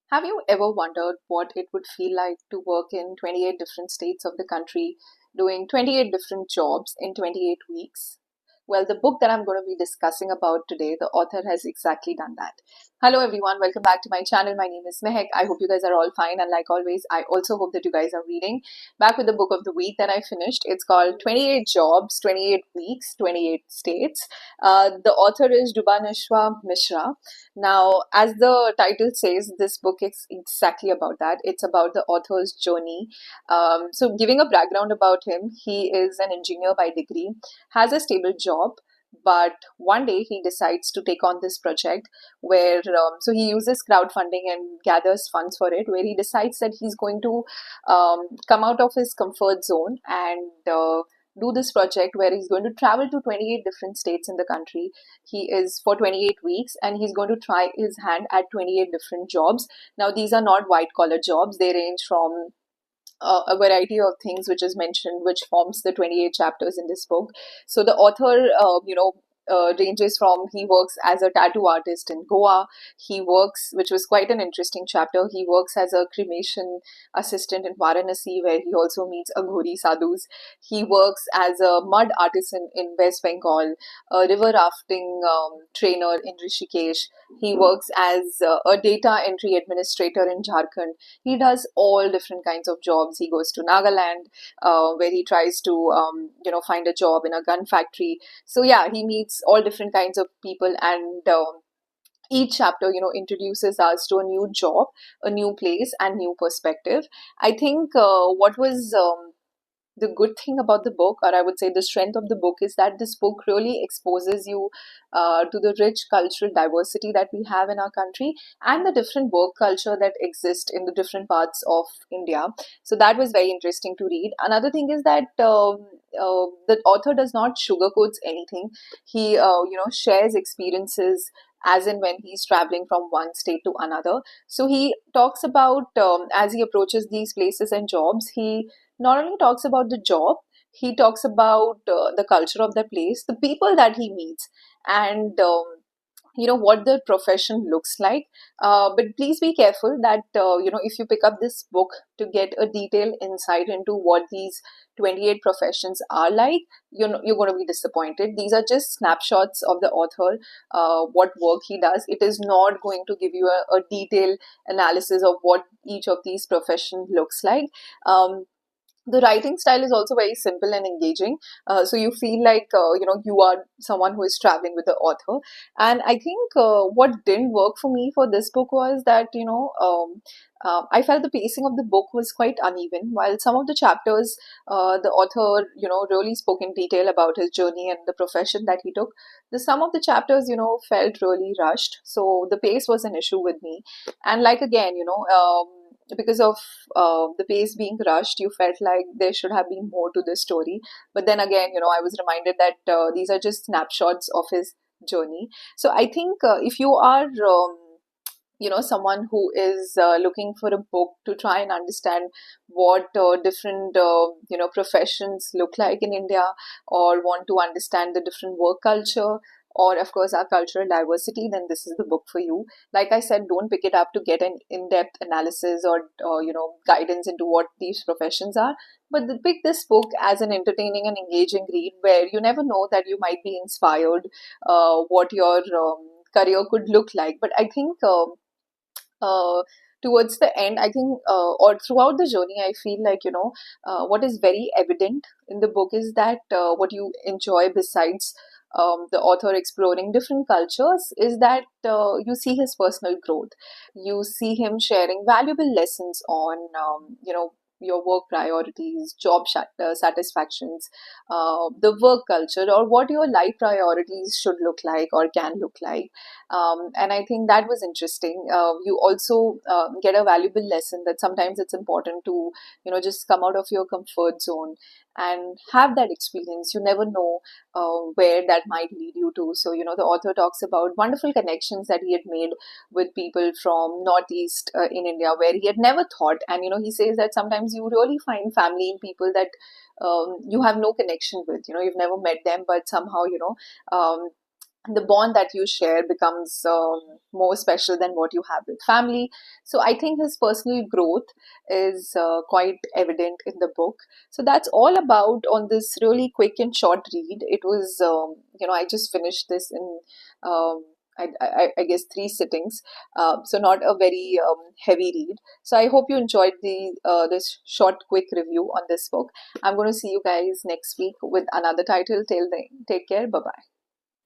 Have you ever wondered what it would feel like to work in 28 different states of the country, doing 28 different jobs in 28 weeks? Well, the book that I'm going to be discussing about today, the author has exactly done that. Hello, everyone. Welcome back to my channel. My name is Mehak. I hope you guys are all fine. And like always, I also hope that you guys are reading. Back with the book of the week that I finished. It's called 28 Jobs, 28 Weeks, 28 States. The author is Jubanashwa Mishra. Now, as the title says, this book is exactly about that. It's about the author's journey. So, giving a background about him, he is an engineer by degree, has a stable job, but one day he decides to take on this project where so he uses crowdfunding and gathers funds for it, where he decides that he's going to come out of his comfort zone and do this project where he's going to travel to 28 different states in the country. He is for 28 weeks and he's going to try his hand at 28 different jobs. Now, these are not white collar jobs. They range from a variety of things which is mentioned, which forms the 28 chapters in this book. So the author, ranges from, he works as a tattoo artist in Goa. He works, which was quite an interesting chapter. He works as a cremation assistant in Varanasi, where he also meets Aghori sadhus. He works as a mud artisan in West Bengal, a river rafting trainer in Rishikesh. He works as a data entry administrator in Jharkhand. He does all different kinds of jobs. He goes to Nagaland, where he tries to, find a job in a gun factory. So yeah, he meets all different kinds of people, and each chapter, introduces us to a new job, a new place, and new perspective. I think what was the good thing about the book, or I would say the strength of the book, is that this book really exposes you to the rich cultural diversity that we have in our country and the different work culture that exist in the different parts of India. So that was very interesting to read. Another thing is that the author does not sugarcoats anything. He, shares experiences as and when he's traveling from one state to another. So he talks about, as he approaches these places and jobs, he not only talks about the job, he talks about the culture of the place, the people that he meets, and what the profession looks like. But please be careful that if you pick up this book to get a detailed insight into what these 28 professions are like, you're going to be disappointed. These are just snapshots of the author, what work he does. It is not going to give you a detailed analysis of what each of these professions looks like. The writing style is also very simple and engaging, so you feel like you are someone who is traveling with the author. And I think what didn't work for me for this book was that I felt the pacing of the book was quite uneven. While some of the chapters, the author really spoke in detail about his journey and the profession that he took, the some of the chapters felt really rushed, so the pace was an issue with me. And like again, because of the pace being rushed, you felt like there should have been more to the story. But then again, I was reminded that these are just snapshots of his journey. So I think if you are someone who is looking for a book to try and understand what different professions look like in India, or want to understand the different work culture, or of course our cultural diversity, then this is the book for you. Like I said, don't pick it up to get an in-depth analysis or guidance into what these professions are, but pick this book as an entertaining and engaging read, where you never know that you might be inspired what your career could look like. But I think uh, towards the end, I think, or throughout the journey, I feel like, what is very evident in the book is that what you enjoy besides the author exploring different cultures is that you see his personal growth. You see him sharing valuable lessons on, your work priorities, job satisfactions, the work culture, or what your life priorities should look like or can look like. And I think that was interesting. You also get a valuable lesson that sometimes it's important to, just come out of your comfort zone and have that experience. You never know where that might lead you to. So, the author talks about wonderful connections that he had made with people from Northeast in India, where he had never thought. And, he says that sometimes you really find family in people that you have no connection with. You've never met them, but somehow, the bond that you share becomes more special than what you have with family. So I think his personal growth is quite evident in the book. So that's all about on this really quick and short read. It was, I just finished this in, um, I guess, 3 sittings. So not a very heavy read. So I hope you enjoyed this short, quick review on this book. I'm going to see you guys next week with another title. Till then, take care. Bye bye.